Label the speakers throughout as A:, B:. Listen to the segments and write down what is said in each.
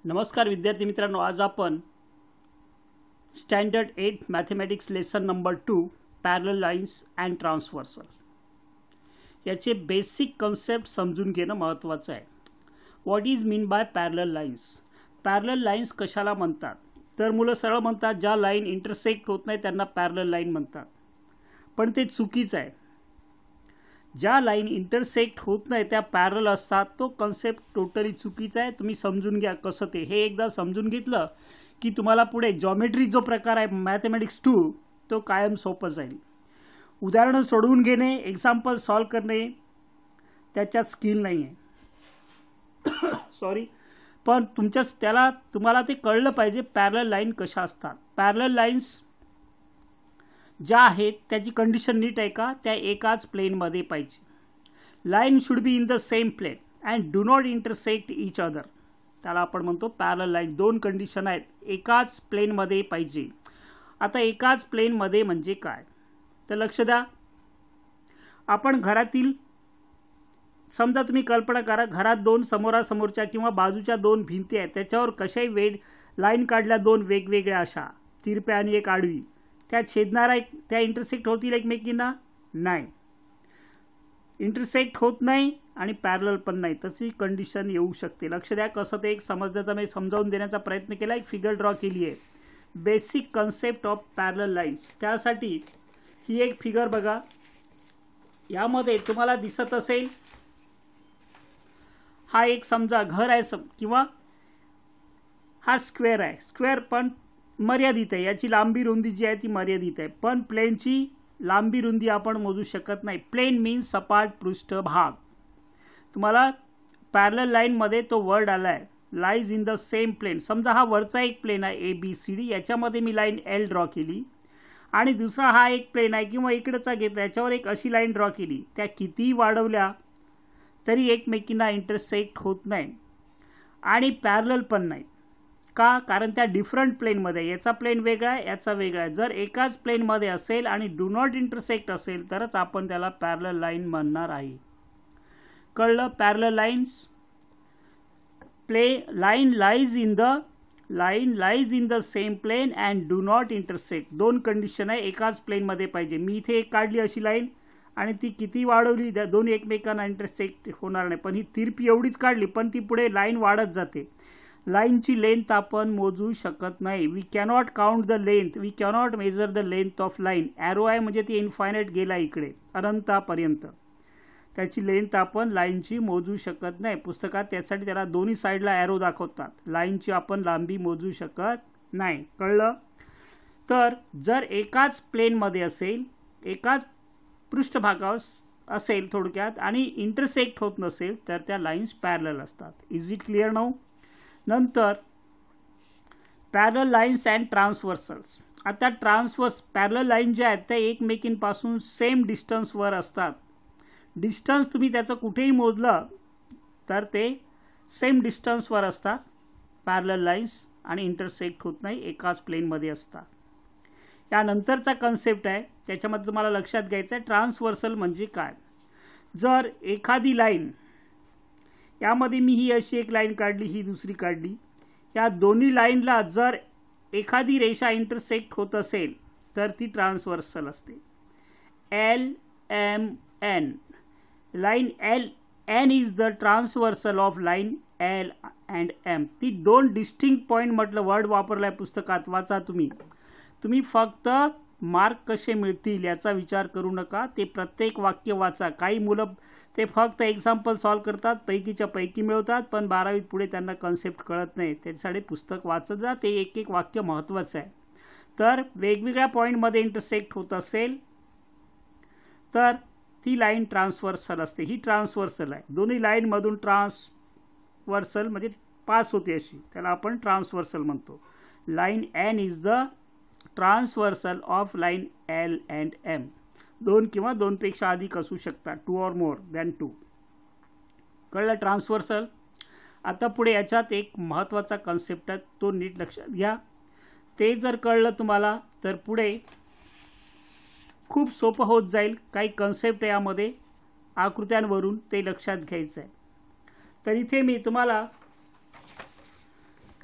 A: नमस्कार विद्यार्थी मित्रांनो, आज आपण standard 8 mathematics lesson number 2 parallel lines and transversal याचे बेसिक कन्सेप्ट समजून घेणं महत्त्वाचं आहे. What is mean by parallel lines? Parallel lines कशाला म्हणतात? तर मुलं सरळ म्हणतात ज्या लाईन इंटरसेक्ट होत नाही त्यांना पॅरलल लाईन म्हणतात, पण ते चुकीचं आहे. ज्या लाईन इंटरसेक्ट होत नाही त्या पॅरल असतात, तो कन्सेप्ट टोटली चुकीचा आहे. तुम्ही समजून घ्या कसं ते. हे एकदा समजून घेतलं की तुम्हाला पुढे जॉमेट्री जो प्रकार आहे मॅथमॅटिक्स 2 तो कायम सोपं जाईल. उदाहरणं सोडवून घेणे, एक्झाम्पल सॉल्व करणे त्याच्यात स्किल नाही आहे सॉरी, पण तुम्हाला ते कळलं पाहिजे पॅरलल लाईन कशा असतात. पॅरलल लाईन्स ज्या आहेत त्याची कंडिशन नीट आहे का? त्या एकाच प्लेनमध्ये पाहिजे. Line should be in the same plane and do not intersect each other. त्याला आपण म्हणतो पॅरलल लाईन. दोन कंडिशन आहेत, एकाच प्लेनमध्ये पाहिजे. आता एकाच प्लेनमध्ये म्हणजे काय तर लक्ष द्या. आपण घरातील समजा तुम्ही कल्पना करा, घरात दोन समोरासमोरच्या किंवा बाजूच्या दोन भिंती आहेत, त्याच्यावर कशाही लाईन काढल्या, दोन वेगवेगळ्या अशा तिरप्या आणि एक आडवी, त्या छेदणारा त्या इंटरसेक्ट होतील एकमेकींना? नाही, इंटरसेक्ट होत नाही आणि पॅरलल पण नाही. तशी कंडिशन येऊ शकते. लक्ष द्या कसं ते एक समजण्याचा मी समजावून देण्याचा प्रयत्न केला. एक फिगर ड्रॉ केली आहे, basic concept of parallel lines. त्यासाठी ही एक फिगर बघा. यामध्ये तुम्हाला दिसत असेल हा एक समजा घर आहे किंवा हा स्क्वेअर आहे. स्क्वेअर पण मर्यादित आहे, याची लांबी रुंदी जी आहे ती मर्यादित आहे, पण प्लेनची लांबी रुंदी आपण मोजू शकत नाही. प्लेन मीन्स सपाट पृष्ठभाग. तुम्हाला पॅरलल लाईनमध्ये तो वर्ड आला आहे, lies in the same plane. समजा हा वरचा एक प्लेन आहे ABCD, याच्यामध्ये मी लाईन L ड्रॉ केली आणि दुसरा हा एक प्लेन आहे किंवा इकडचा घेतला, याच्यावर एक अशी लाईन ड्रॉ केली. त्या कितीही वाढवल्या तरी एकमेकींना इंटरसेक्ट होत नाही आणि पॅरलल पण नाही. का? कारण त्या डिफरंट प्लेनमध्ये, याचा प्लेन वेगळा आहे, याचा वेगळा आहे. जर एकाच प्लेनमध्ये असेल आणि डू नॉट इंटरसेक्ट असेल तरच आपण त्याला पॅरलल लाईन म्हणणार आहे. कळलं? Parallel lines line lies in the same plane and do not intersect. दोन कंडिशन आहे, एकाच प्लेनमध्ये पाहिजे. मी इथे एक काढली अशी लाईन आणि ती किती वाढवली, दोन एकमेकांना इंटरसेक्ट होणार नाही. पण ही तिरपी एवढीच काढली, पण ती पुढे लाईन वाढत जाते. लाईनची लेंथ आपण मोजू शकत नाही. We cannot count the length, we cannot measure the length of line. Arrow आहे म्हणजे ती इन्फायनाईट गेला इकडे अनंतापर्यंत, त्याची लेंथ आपण लाईनची मोजू शकत नाही. पुस्तकात त्यासाठी त्याला दोन्ही साईडला ॲरो दाखवतात. लाईनची आपण लांबी मोजू शकत नाही. कळलं? तर जर एकाच प्लेनमध्ये असेल, एकाच पृष्ठभागावर असेल थोडक्यात, आणि इंटरसेक्ट होत नसेल तर त्या लाईन्स पॅरलल असतात. Is it clear now? नंतर पॅरलल लाईन्स अँड ट्रान्सव्हर्सल्स. आता पॅरलल लाईन ज्या आहेत त्या एकमेकींपासून सेम डिस्टन्सवर असतात. डिस्टन्स तुम्ही त्याचं कुठेही मोजलं तर ते सेम डिस्टन्सवर असतात पॅरलल लाईन्स, आणि इंटरसेक्ट होत नाही, एकाच प्लेनमध्ये असतात. यानंतरचा कन्सेप्ट आहे त्याच्यामध्ये तुम्हाला लक्षात घ्यायचं आहे, ट्रान्सव्हर्सल म्हणजे काय. जर एखादी लाईन, यामध्ये मी ही अशी एक लाईन काढली, ही दुसरी काढली, या दोन्ही लाईनला जर एखादी रेषा इंटरसेक्ट होत असेल तर ती ट्रान्सव्हर्सल असते. LMN, line LN is the transversal of line L and M. ती दोन डिस्टिंक्ट पॉईंट म्हटलं वर्ड वापरलाय पुस्तकात, वाचा तुम्ही फक्त मार्क कसे मिळतील याचा विचार करू नका. ते प्रत्येक वाक्य वाचा. काही मुलं ते फक्त एक्झाम्पल सॉल्व करतात, पैकीच्या पैकी मिळवतात, पण 12वीत पुढे त्यांना कन्सेप्ट कळत नाही. त्याच्यासाठी पुस्तक वाचत जा, ते एक एक वाक्य महत्त्वाचं आहे. तर वेगवेगळ्या पॉईंटमध्ये इंटरसेक्ट होत असेल तर ती लाईन ट्रान्सव्हर्सल असते. ही ट्रान्सव्हर्सल आहे, दोन्ही लाईनमधून ट्रान्सव्हर्सल म्हणजे पास होते अशी, त्याला आपण ट्रान्सव्हर्सल म्हणतो. Line N is the transversal of line L and M. दोन किंवा दोनपेक्षा अधिक असू शकतात, 2 or more than 2. कळलं ट्रान्सव्हर्सल? आता पुढे याच्यात एक महत्त्वाचा कन्सेप्ट आहे, तो नीट लक्षात घ्या. ते जर कळलं तुम्हाला तर पुढे खूप सोपं होत जाईल. काही कन्सेप्ट यामध्ये आकृत्यांवरून ते लक्षात घ्यायचं आहे. तर इथे मी तुम्हाला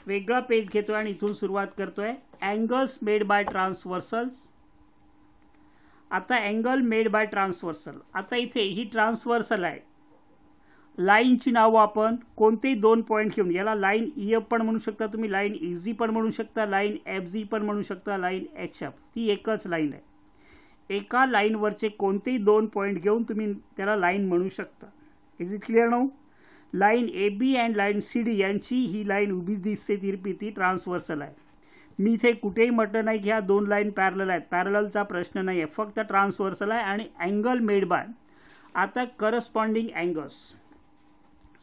A: वेगळा पेज घेतोय आणि इथून सुरुवात करतोय. Angles made by transversals. आता अँगल मेड बाय ट्रान्सव्हर्सल. आता इथे ही ट्रान्सव्हर्सल आहे. लाईनची नावं आपण कोणतेही 2 पॉईंट घेऊन, याला लाईन EF पण म्हणू शकता तुम्ही, लाईन EG पण म्हणू शकता, लाईन FG पण म्हणू शकता, लाईन HF. ती एकच लाईन आहे. एका लाईनवरचे कोणतेही 2 पॉईंट घेऊन तुम्ही त्याला लाईन म्हणू शकता. Is it clear now? Line AB and line CD यांची ही लाईन उभीच दिसते तिरपी, ती ट्रान्सव्हर्सल आहे. मी इथे कुठेही म्हटलं नाही की ह्या 2 लाईन पॅरलल आहेत. पॅरललचा प्रश्न नाही आहे, फक्त ट्रान्सव्हर्सल आहे. आणि अँगल मेड बाय. आता करस्पॉन्डिंग अँगल्स.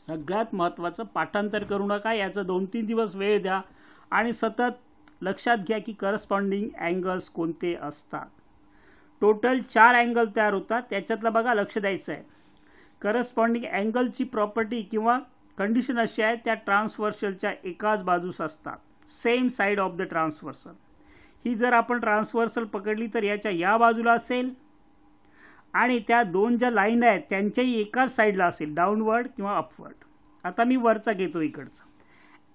A: सगळ्यात महत्त्वाचं, पाठांतर करू नका, याचं 2-3 दिवस वेळ द्या आणि सतत लक्षात घ्या की करस्पॉन्डिंग अँगल्स कोणते असतात. टोटल 4 अँगल तयार होतात. त्याच्यातलं बघा, लक्ष द्यायचं आहे. करस्पॉन्डिंग अँगलची प्रॉपर्टी किंवा कंडिशन अशी आहे, त्या ट्रान्सव्हर्सलच्या एकाच बाजूस असतात. Same side of the transversal. ही जर आपण ट्रान्सव्हर्सल पकडली तर याच्या या बाजूला असेल आणि त्या 2 ज्या लाईन आहेत त्यांच्याही एकाच साईडला असेल, डाऊनवर्ड किंवा अपवर्ड. आता मी वरचा घेतो इकडचा.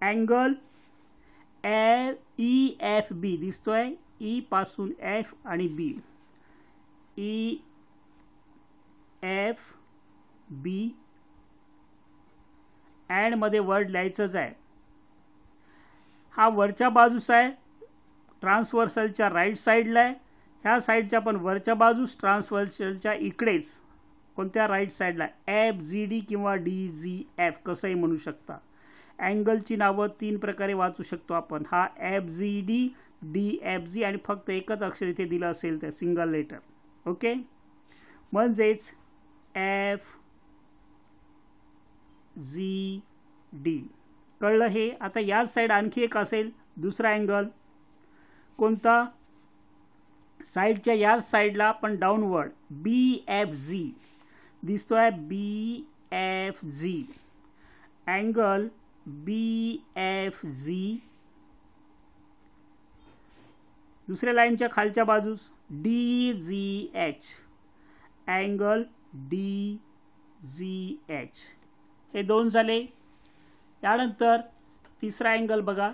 A: अँगल EFB दिसतोय. E पासून F आणि B. EFB अँड मध्ये वर्ड लिहायचंच आहे. हा वरच्या बाजूस आहे, ट्रान्सव्हर्सलच्या राईट साईडला आहे. ह्या साईडच्या पण वरच्या बाजूस ट्रान्सव्हर्सलच्या इकडेच, कोणत्या राईट साईडला, FGD किंवा DGF कसंही म्हणू शकता. अँगलची नावं 3 प्रकारे वाचू शकतो आपण. हा FGD, DFG आणि फक्त एकच अक्षर इथे दिलं असेल तर सिंगल लेटर. ओके, म्हणजेच FGD. कळलं हे? आता याच साईड आणखी एक असेल दुसरा अँगल. कोणता? साईडच्या याच साईडला पण डाऊनवर्ड, BFG दिसतोय. BFG angle BFG. दुसऱ्या लाईनच्या खालच्या बाजूस DGH अँगल DGH. हे 2 झाले. त्यानंतर तिसरा अँगल बघा.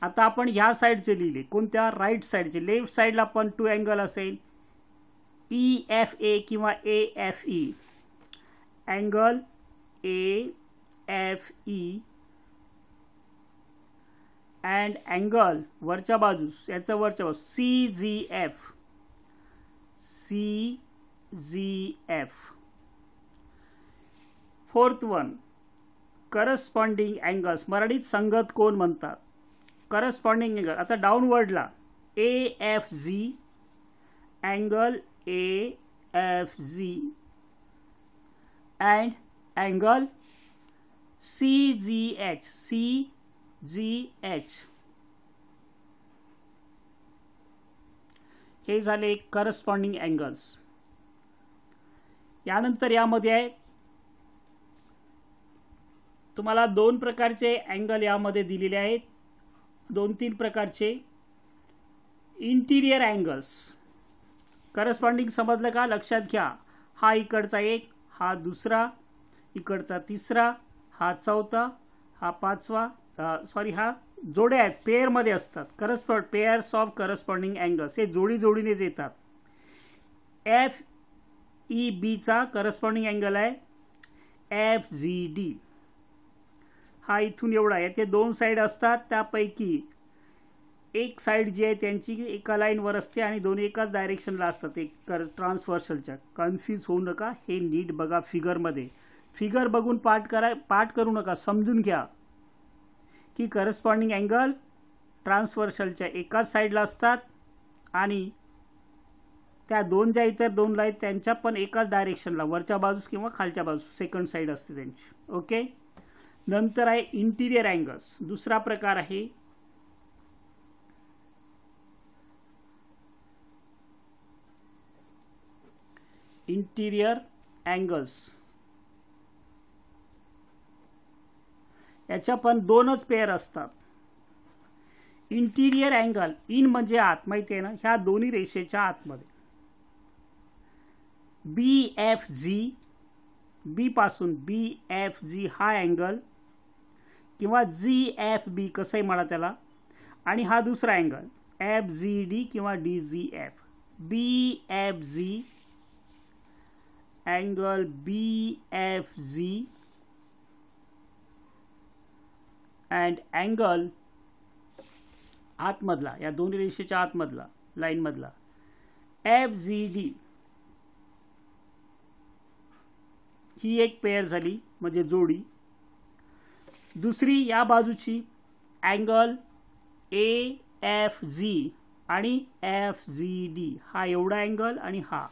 A: आता आपण ह्या साईडचे लिहिले, कोणत्या? राईट साईडचे. लेफ्ट साईडला पण 2 अँगल असेल, EFA किंवा AFE. Angle AFE and angle वरच्या बाजूस, याचं वरच्या बाजूस CGF. Fourth one, corresponding angles. मराठीत संगत कोण म्हणतात. Corresponding angle. आता डाऊनवर्डला AFG angle AFG and angle CGH. हे झाले करस्पॉन्डिंग अँगल्स. यानंतर यामध्ये आहे तुम्हाला 2 प्रकारचे अँगल यामध्ये दिलेले आहेत, 2-3 प्रकारचे. Interior angles. करस्पॉन्डिंग समजलं का? लक्षात घ्या. हा इकडचा एक, हा दुसरा, इकडचा तिसरा, हा चौथा, हा 5वा. हा जोड्या आहेत, पेअरमध्ये असतात. Pairs of corresponding angles. हे जोडी जोडीनेच येतात. FEB चा करस्पॉन्डिंग अँगल आहे FGD. हा इथून एवढा. याचे 2 साईड असतात, त्यापैकी एक साईड जी आहे त्यांची एका लाईनवर असते आणि दोन्ही एकाच डायरेक्शनला असतात एक ट्रान्सव्हर्सलच्या. कन्फ्यूज होऊ नका, हे नीट बघा फिगरमध्ये. फिगर बघून पाठ करू नका, समजून घ्या की करस्पॉन्डिंग अँगल ट्रान्सव्हर्सलच्या एकाच साईडला असतात आणि त्या 2 ज्या इतर 2 लाईन त्यांच्या पण एकाच डायरेक्शनला, वरच्या बाजूस किंवा खालच्या बाजूस सेकंड साईड असते त्यांची. ओके. नंतर आहे इंटिरियर अँगल्स. दुसरा प्रकार आहे इंटिरियर अँगल्स. याच्या पण 2च पेअर असतात. इंटिरियर अँगल, इन म्हणजे आत, माहिती आहे ना, ह्या दोन्ही रेषेच्या आतमध्ये. BFG बी पासून BFG हा अँगल किंवा GFB कसंही म्हणा त्याला, आणि हा दुसरा अँगल FGD किंवा DGF. BFG angle BFG and angle आतमधला, या दोन्ही रेषेच्या आतमधला लाईन मधला FGD. ही एक पेअर झाली म्हणजे जोडी. दुसरी या बाजूची अँगल AFG आणि FGD, हा एवढा अँगल आणि हा,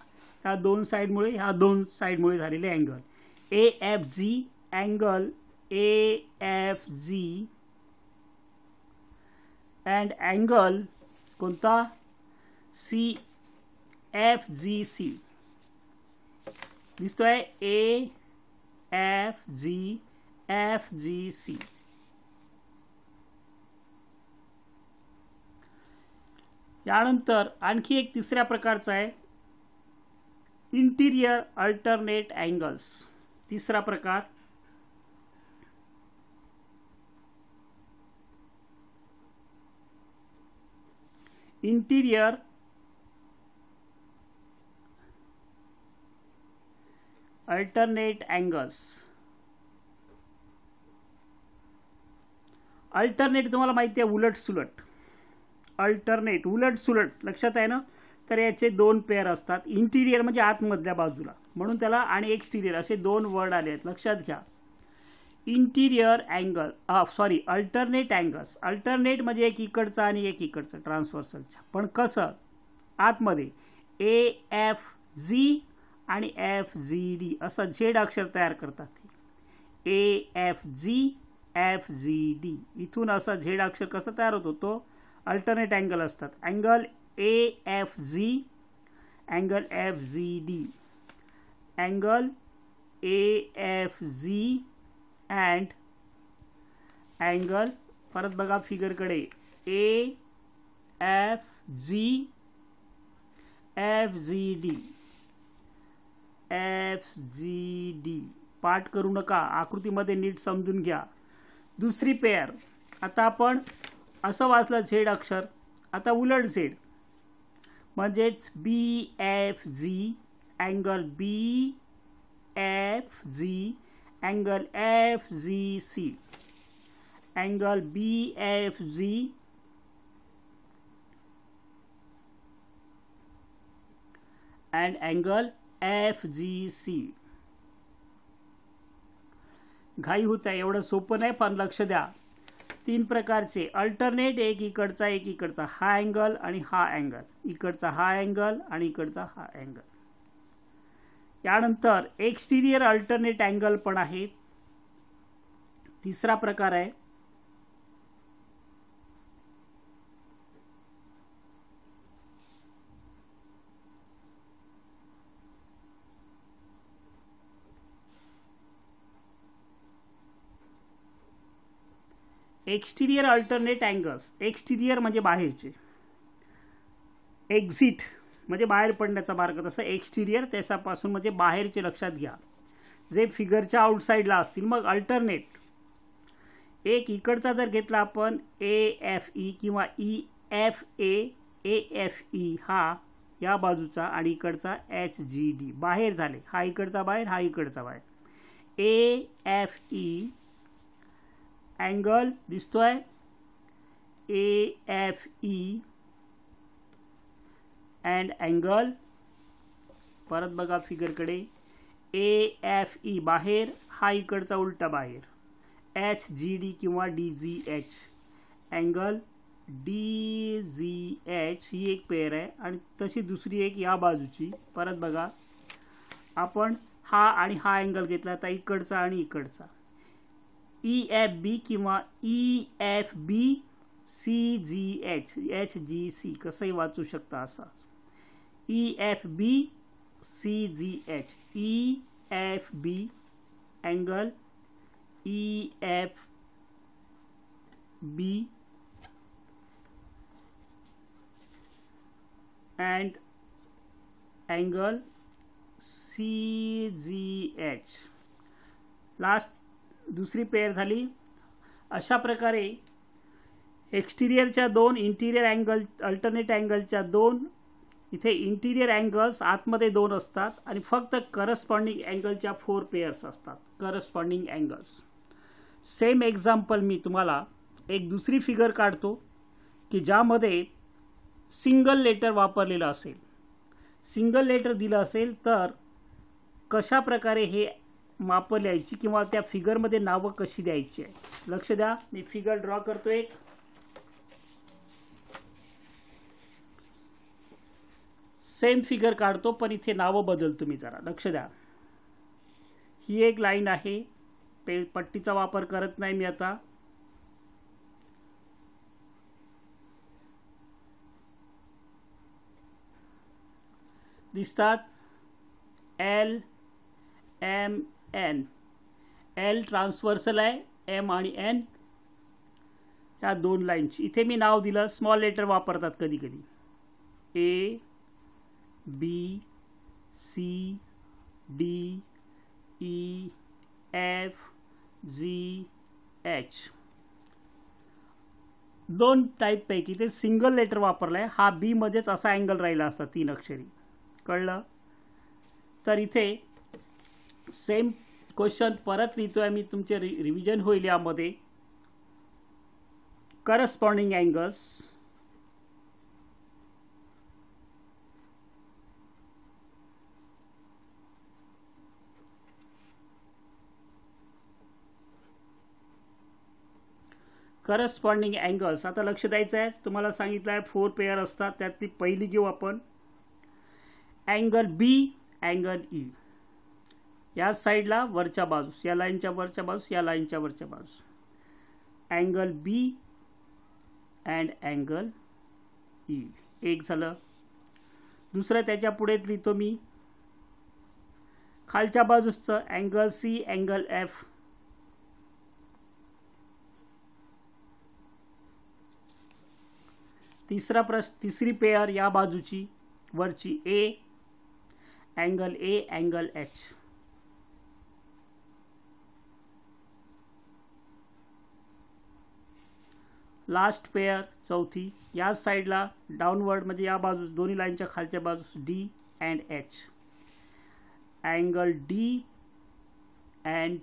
A: ह्या दोन साइडमुळे झालेले angle AFG angle AFG and angle कोणता FGC दिसतोय AFG FGC. यानंतर आणखी एक तिसऱ्या प्रकारचा आहे इंटिरियर अल्टरनेट अँगल्स. तिसरा प्रकार इंटिरियर अल्टरनेट अँगल्स. अल्टरनेट तुम्हाला माहिती आहे उलट सुलट. अल्टरनेट उलट सुलट लक्षात आहे ना. तर याचे दोन पेअर असतात. इंटिरियर म्हणजे आतमधल्या बाजूला म्हणून त्याला, आणि एक्सटिरियर असे दोन वर्ड आले आहेत लक्षात घ्या. Interior angle alternate angles. Alternate म्हणजे एक इकडचा आणि एक इकडचा ट्रान्सव्हर्सलचा, पण कसं आतमध्ये AFG आणि FGD असं झेड अक्षर तयार करतात. AFG FGD इथून असं झेड अक्षर कसं तयार होतो तो अल्टरनेट अँगल असतात. Angle AFG angle FGD angle AFG and angle, परत बघा फिगरकडे, AFG FGD FGD. पाठ करू नका, आकृतीमध्ये नीट समजून घ्या. दुसरी पेअर, आता आपण असं वाचलं झेड अक्षर, आता उलट झेड म्हणजेच BFG angle BFG angle FGC angle BFG and angle FGC. घाई होत आहे, एवढं सोपं नाही, पण लक्ष द्या. तीन प्रकारचे अल्टरनेट, एक इकडचा एक इकडचा, हा अँगल आणि हा अँगल, इकडचा हा अँगल आणि इकडचा हा अँगल. यानंतर एक्सटिरियर अल्टरनेट अँगल पण आहे. तिसरा प्रकार आहे एक्सटिरियर अल्टरनेट अँगल्स. एक्सटिरियर म्हणजे बाहेरचे, एक्झिट म्हणजे बाहेर पडण्याचा मार्ग, तसं एक्सटिरियर त्याच्यापासून म्हणजे बाहेरचे लक्षात घ्या, जे फिगरच्या आउटसाइडला असतील. मग अल्टरनेट एक इकडचा जर घेतला आपण AFE किंवा EFA, AFE हा या बाजूचा आणि इकडचा HGD बाहेर झाले, हा इकडचा बाहेर हा इकडचा बाहेर. AFE अँगल दिसतोय AFE अँड अँगल, परत बघा फिगरकडे, AFE बाहेर हा इकडचा उलटा बाहेर, HGD किंवा DGH अँगल DGH ही एक पेअर आहे. आणि तशी दुसरी एक या बाजूची, परत बघा आपण हा आणि हा अँगल घेतला तर इकडचा आणि इकडचा, EFB किंवा EFB CGH HGC कसंही वाचू शकता असा, EFB CGH EFB angle EFB and angle CGH. Last दुसरी पेअर झाली. अशा प्रकारे एक्सटिरियरच्या दोन, इंटिरियर अँगल, अल्टरनेट अँगलच्या दोन, इथे इंटिरियर अँगल्स आतमध्ये दोन असतात आणि फक्त करस्पॉन्डिंग अँगलच्या 4 पेअर्स असतात. Corresponding angles. सेम एक्झाम्पल मी तुम्हाला एक दुसरी फिगर काढतो की ज्यामध्ये सिंगल लेटर वापरलेलं असेल. सिंगल लेटर दिलं असेल तर कशा प्रकारे हे मापं लिहायची किंवा त्या फिगरमध्ये नावं कशी द्यायची आहे. लक्ष द्या, मी फिगर ड्रॉ करतो. एक सेम फिगर काढतो पण इथे नावं बदलतो मी जरा. लक्ष द्या, ही एक लाईन आहे. पट्टीचा वापर करत नाही मी आता. दिसतात L M N. L transversal आहे, एम आणि एन या दोन लाईनची. इथे मी नाव दिलं, स्मॉल लेटर वापरतात कधी कधी. A B C D E F G H. दोन टाईप पैकी ते सिंगल लेटर वापरलाय. हा बी मध्येच असा अँगल राहिला असता 3 अक्षरी. कळलं? तर इथे सेम क्वेश्चन परत लिहितोय मी, तुमचे रिव्हिजन होईल यामध्ये. Corresponding angles. Corresponding angles. आता लक्ष द्यायचं आहे, तुम्हाला सांगितलं आहे 4 पेअर असतात. त्यातली पहिली घेऊ आपण. अँगल बी, अँगल ई. या साईडला वरच्या बाजूस, या लाईनच्या वरच्या बाजूस, या लाईनच्या वरच्या बाजूस. Angle B and angle E. एक झालं. दुसरं त्याच्या पुढे लिहितो मी खालच्या बाजूचं अँगल सी, अँगल एफ. तिसरी पेअर या बाजूची वरची A, angle A, angle H. Last pair चौथी या साईडला डाऊनवर्ड म्हणजे या बाजूस, दोन्ही लाईनच्या खालच्या बाजूस D and H. Angle D and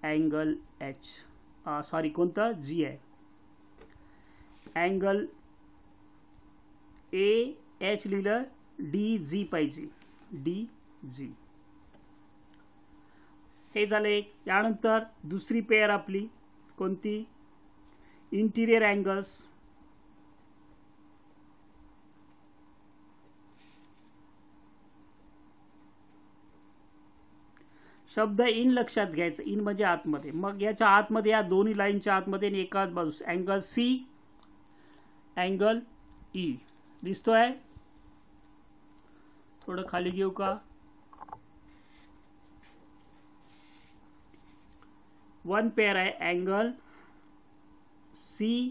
A: angle H. Sorry, कोणतं? जी आहे. अँगल ए एच लिहिलं, डी जी पाहिजे. D G. हे झालं एक. यानंतर दुसरी पेअर आपली कोणती? Interior angles. शब्द इन लक्षात घ्यायचं. इन म्हणजे आतमध्ये. मग याच्या आतमध्ये, या दोन्ही लाईनच्या आतमध्ये आणि एकाच बाजूस अँगल सी, अँगल ई. दिसतोय? थोडं खाली घेऊ का? वन पेअर आहे angle C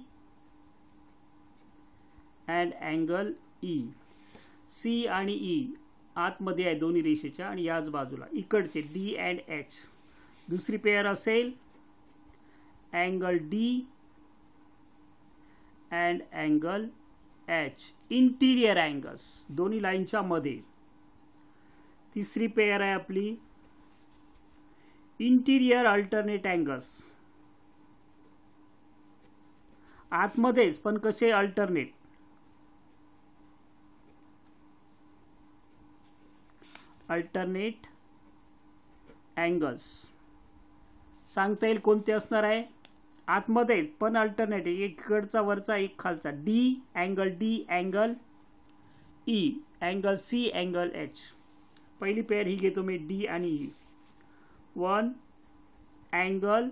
A: and angle E. C आणि ई आतमध्ये आहे दोन्ही रेषेच्या आणि याच बाजूला इकडचे डी अँड एच. दुसरी पेअर असेल angle D and angle H. Interior angles दोन्ही लाईनच्या मध्ये. तिसरी पेअर आहे आपली इंटिरियर अल्टरनेट अँगल्स. आतमध्येच पण कसे? अल्टरनेट. अल्टरनेट अँगल्स सांगता येईल कोणते असणार आहे? आतमध्ये पण अल्टरनेट. एक इकडचा वरचा, एक खालचा. D angle D, angle E, angle C, angle H. पहिली पेअर ही घेतो मी, डी आणि E. One angle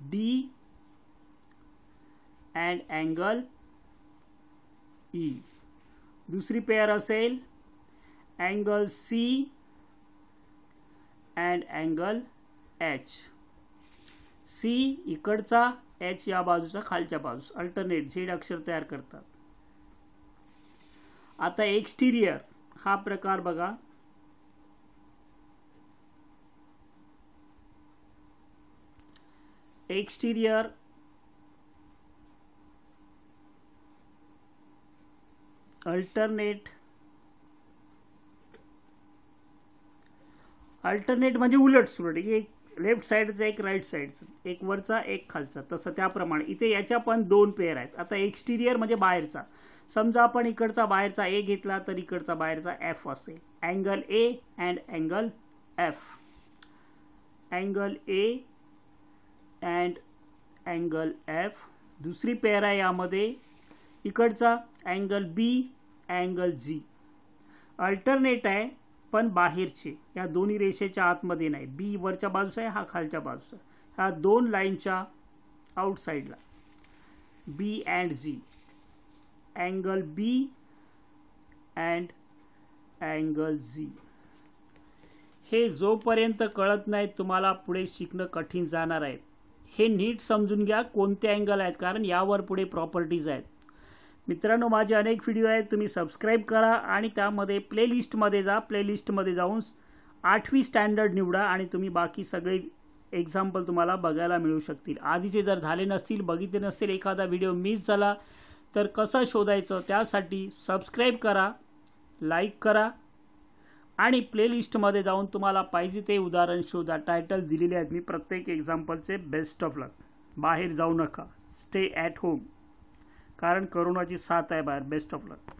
A: D and angle E. दुसरी पेअर असेल angle C and angle H. C इकडचा, एच या बाजूचा, खालच्या बाजूस. अल्टरनेट झेड अक्षर तयार करतात. आता एक्सटिरियर हा प्रकार बघा. एक्सटीरियर, अल्टरनेट म्हणजे उलट सुलट, एक लेफ्ट साईडचा एक राईट साईडचा, एक वरचा एक खालचा, तसं त्याप्रमाणे इथे याच्या पण दोन पेअर आहेत. आता एक्सटिरियर म्हणजे बाहेरचा, समजा आपण इकडचा बाहेरचा ए घेतला तर इकडचा बाहेरचा एफ असेल. Angle A and angle F, angle A and angle F. दुसरी पेअर आहे यामध्ये इकडचा अँगल बी अँगल जी. अल्टरनेट आहे पण बाहेरचे, या दोन्ही रेषेच्या आतमध्ये नाही. बी वरच्या बाजूस आहे, हा खालच्या बाजूस आहे. ह्या दोन लाईनच्या आउटसाइडला B and G, angle B and angle G. हे जोपर्यंत कळत नाही तुम्हाला पुढे शिकणं कठीण जाणार आहे. हे नीट समजून घ्या कोणते अँगल आहेत, कारण यावर पुढे प्रॉपर्टीज आहेत. मित्रांनो, माझे अनेक व्हिडिओ आहेत, तुम्ही सबस्क्राईब करा आणि त्यामध्ये प्लेलिस्टमध्ये जा. प्लेलिस्टमध्ये जाऊन 8वी स्टँडर्ड निवडा आणि तुम्ही बाकी सगळे एक्झाम्पल तुम्हाला बघायला मिळू शकतील. आधीचे जर झाले नसतील, बघितले नसतील, एखादा व्हिडिओ मिस झाला तर कसं शोधायचं, त्यासाठी सबस्क्राईब करा, लाईक करा आणि प्लेलिस्टमध्ये जाऊन तुम्हाला पाहिजे ते उदाहरण शोधा. टायटल दिलेले आहेत मी प्रत्येक एक्झाम्पलचे. बेस्ट ऑफ लक. बाहेर जाऊ नका, स्टे ॲट होम, कारण कोरोनाची साथ आहे बाहेर. Best of luck.